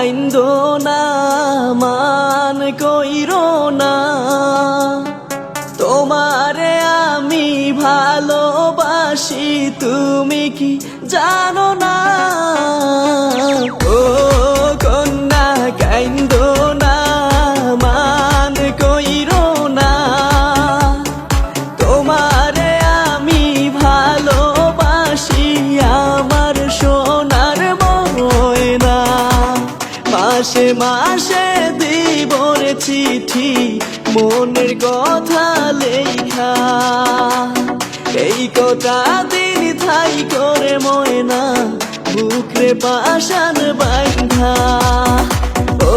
কাইন্দো না মান কইরো না, তোমারে আমি ভালোবাসি তুমি কি জানো না? ও কন্যা কাইন্দো না মান কইরো না, তোমারে আমি ভালোবাসি আমার সোনার ময়না। মাসে মাসে দিব রে চিঠি মনের কথা লেখা, এই কটা দিন থাই করে ময়না বুকরে পাশান বাঁধা। ও